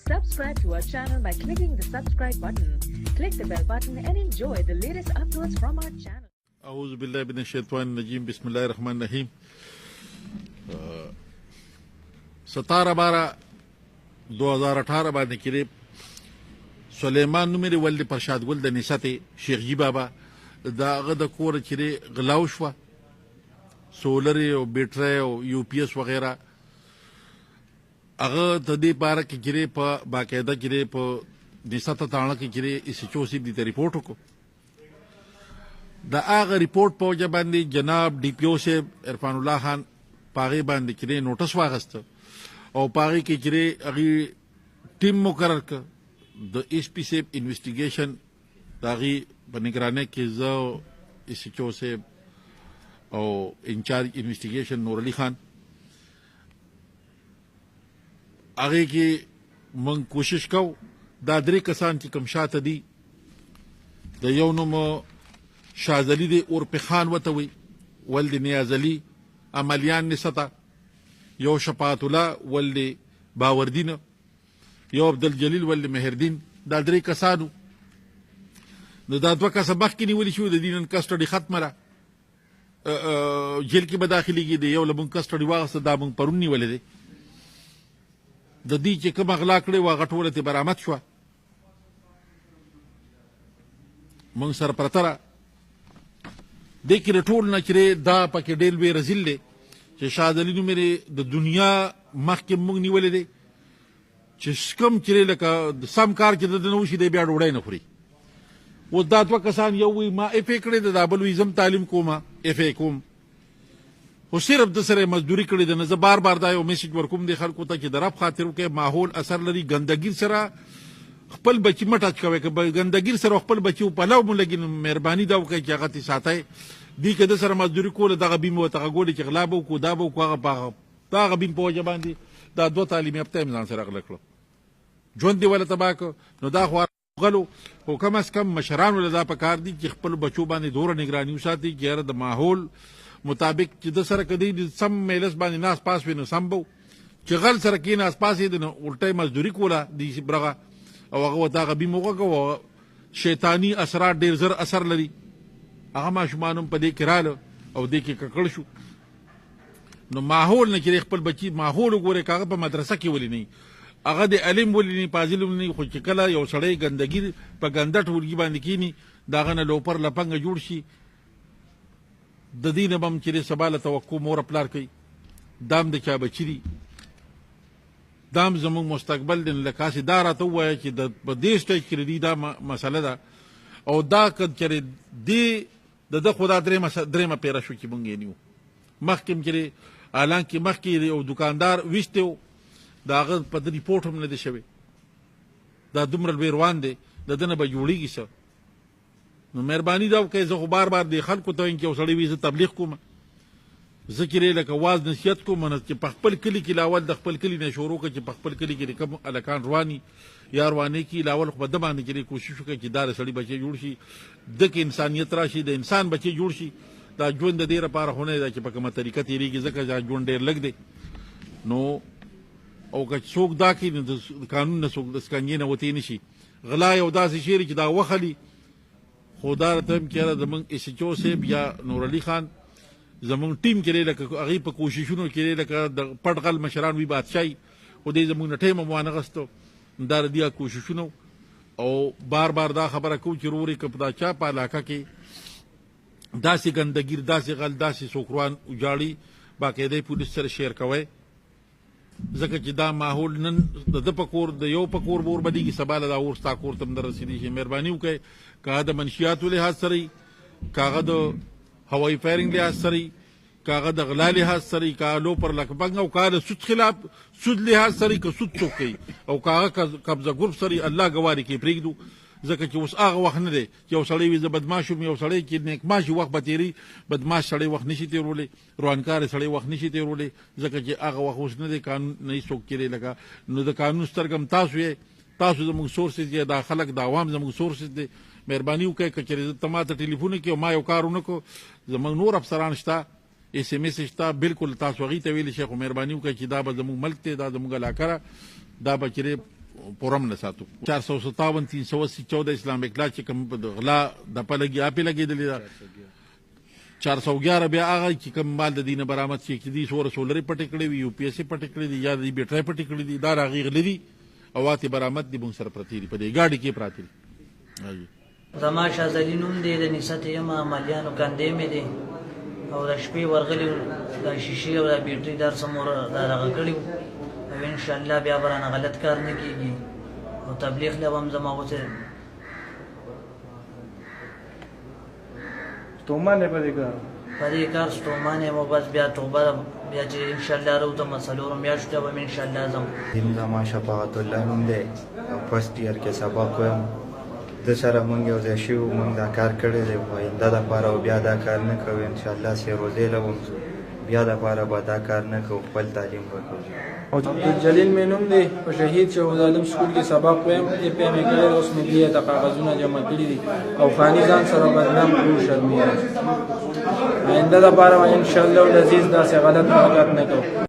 Subscribe to our channel by clicking the subscribe button. Click the bell button and enjoy the latest uploads from our channel. أعوذ بالله من الشيطان الرجيم بسم الله الرحمن الرحیم 17/12/2018 باندې کې سلیمان نومې ولد پرشاد ګل د نسات شیخ جی بابا دا هغه د کور چې غلاو شوه سولر او بیټری او یو پی اس وغیرہ هغه د دې پاره کې په باقاعده کې په نسات تاڼه کې اس چوسی د ریپورت وکړو دا هغه ریپورت په وجه باندې جناب ډي پی او صاحب عرفان الله خان پاغي باندې کې نوټس واغسته او پاغي کې هغه ټیم مقرر ک د اس پی صاحب انویسټیګیشن داغي په نگرانۍ کې زه اس چو صاحب او انچارج انویسټیګیشن نور علي خان هغه کې مونږ کوشش کوو دا درې کسان چې کوم شاته دي د یو نوم شاذلی دی اور پخان وته وی ولد نیاز علی عملیان نستا یو شفاعت الله ولد باوردین یو عبدالجلیل ولد مهردین دا درې کسانو نو دا دوه کسه مخکې نیولي شو د دین کسټډي ختمه را جیل کې به داخليږي د یو لمون کسټډي واغسته دا مونږ پرون نیولې دی د دې چې کوم اغلا کړې وا غټوله ته برآمد شو مونږ سره پرتره د کې ټول نه چې دا پکې ډېر وی رزل دی چې شاذلی نو مې د دنیا مخکې مونږ نیولې دی چې کوم چې لکه سم کار چې د نو شي دی بیا ډوډۍ نه خوري و دا دوه کسان یو وی ما اف ای کړی د بل وی زم تعلیم کوم اف ای کوم خو صرف د سره مزدوري کړی د نه بار بار دا یو میسج ورکوم دی خلکو ته چې د رب خاطر کې ماحول اثر لري ګندګي سره خپل بچی مټاچ کوي که ګندګیر سره خپل بچی په لاو ملګین مهرباني دا وکړي چې هغه تی ساتي دی که د سره مزدوري کوله دغه بیم وته غوړي چې غلا بو کو دا بو کو هغه دا بیم په وجه باندې دا دوه تعلیمي یافته امزان سره غل کړو ژوند دی ولا تباک نو دا خو غلو او کم از کم مشران ول دا په کار دي چې خپل بچو باندې دوره نگراني وساتي چې د ماحول مطابق چې د سره کدی سم میلس باندې ناس پاس وینو سمبو چې غل سره کې ناس پاسې د الټه مزدوري کوله دی برغه او هغه وتا غبي موګه شیطانی اثرات ډیر زر اثر لري هغه ماشومان په دې کې رااله او دې کې ککړ شو نو ماحول نه چې خپل بچي ماحول وګوره کاغه په مدرسه کې ولې نه هغه د علم ولې نه پازل ولې نه خو چې کله یو سړی ګندګي په ګنده ټولګي باندې کینی داغه نه لوپر لپنګ جوړ شي د دینه بم چې سباله توقع مور پلار کوي دام د چا بچی دام زموږ مستقبل دن لکاسې دا راته ووایه چې د په دې سټیج کې دا مسله ده او دا که چېرې دې د خو دا درېمه پیره شو چې مونږ یې نیو مخکې چې حالانکې مخکې یو دکاندار ویستی و د هغه په د ریپورټ هم نه دی شوی دا دومره لوی روان دی د ده نه به جوړېږي څه نو مهرباني دا وکړئ زه خو بار بار دې خلکو ته وایم چې یو سړی وي زه تبلیغ کوم زه چې لکه واز نصیحت کوم چې په خپل کلي کې لاول د خپل کلي نه شروع کړه چې په خپل کلي کې کوم الکان رواني یا روانې کې لاول خو د باندې کې کوشش وکړي چې دا سړی بچي جوړ شي د کې انسانیت راشي د انسان بچي جوړ شي دا ژوند د دې لپاره هونه دا چې په کومه طریقه تیریږي ځکه چې ژوند ډېر لږ دی نو او که څوک دا کې د قانون نه څوک د سکنجې نه وتی نشي غلا یو داسې شی چې دا وخلی خدا ته کې زمونږ اس چو صاحب یا نور علي خان زمونږ ټیم کې لکه هغه په کوششونو کې لکه د پټغل مشران وی بادشاہي او دې زمونږ ټیم مو نه غستو دا دیا کوششونو او بار بار دا خبره کو چې روري کپدا چا په علاقه کې داسې ګندګیر داسې غل داسې سوکروان اجاړي باقاعده پولیس سره شیر کوي ځکه چې دا ماحول نن د پکور د یو پکور بور بدیږي سباله دا ورستا کور تم در رسیدي شي مهرباني وکړئ که د منشیات لحاظ سره کاغه د هوایی فایرنګ لحاظ سره کاغه د غلا لحاظ سره کالو پر لکبنګ او کال سود خلاف سود لحاظ سره که سود څوکي او کاغه قبضه ګروپ سره الله گواري کې پریږدو ځکه چې اوس هغه وخت نه دی چې یو سړی وي زه بدماش یم یو سړی چې نیک معاشي وخت به تېري بدماش سړی وخت نشي تېرولی روانکار سړی وخت نشي تېرولی ځکه چې هغه وخت اوس نه دی قانون نه څوک کېدی لکه نو د قانون سترګم تاسو یې تاسو زموږ سورسز یې دا خلک د عوام زموږ سورسز دی مهرباني وکړئ که چېرې ته ما ته ټلیفون وکړي او ما یو کار ونه کړو زموږ نور افسران شته اس ایم ایس شته بالکل تاسو هغې ته ویلی شئ خو مهرباني وکړئ چې دا به زموږ ملک دی دا زموږ علاقه ده دا به چېرې پورم نه ساتو 457 380 14 اسلامک لا چې کوم په غلا د پلګي اپی لګېدلې ده 411 بیا هغه چې کوم مال د دینه برآمد شي چې دي سولري پټ کړی وي یو پی ایس پټ کړی دي یا د بیټری پټ کړی دي دا راغی غلې دي او واته برآمد دي مونږ سره پرتی دي په دې گاډي کې پراتی دي زما شازلی نوم دی د نسات یم عملیانو کاندې مې دي او د شپې ورغلي د شیشې او د بیټري در سمور دغه کړي او ان شاء الله بیا برانه غلط کار نه کیږي او تبلیغ له هم زما غوته ستومانه په دې کار ستومانه مو بس بیا توبه بیا چې ان شاء الله راوته مسلو میاشته به ان شاء الله زم زما شفاعت الله نوم دی فرست ایئر کې سبق کوم د سره مونږ یو ځای شو مونږ دا کار کړی دی آینده دپاره او بیا دا کار نه کوو انشاءالله سیروزې لوم بیا دپاره به دا کار نه کوو خپل تعلیم وکړو جلیل مې نوم دی په شهید شهید عالم سکول کې سبق وایم ای پی مې کړی اوس مې بیا د کاغذونه جمع کړي دي او فاني ځان سره بدنام کړو شرمېږم آینده دپاره به انشاءالله العزیز داسې غلط حرکت نه کوو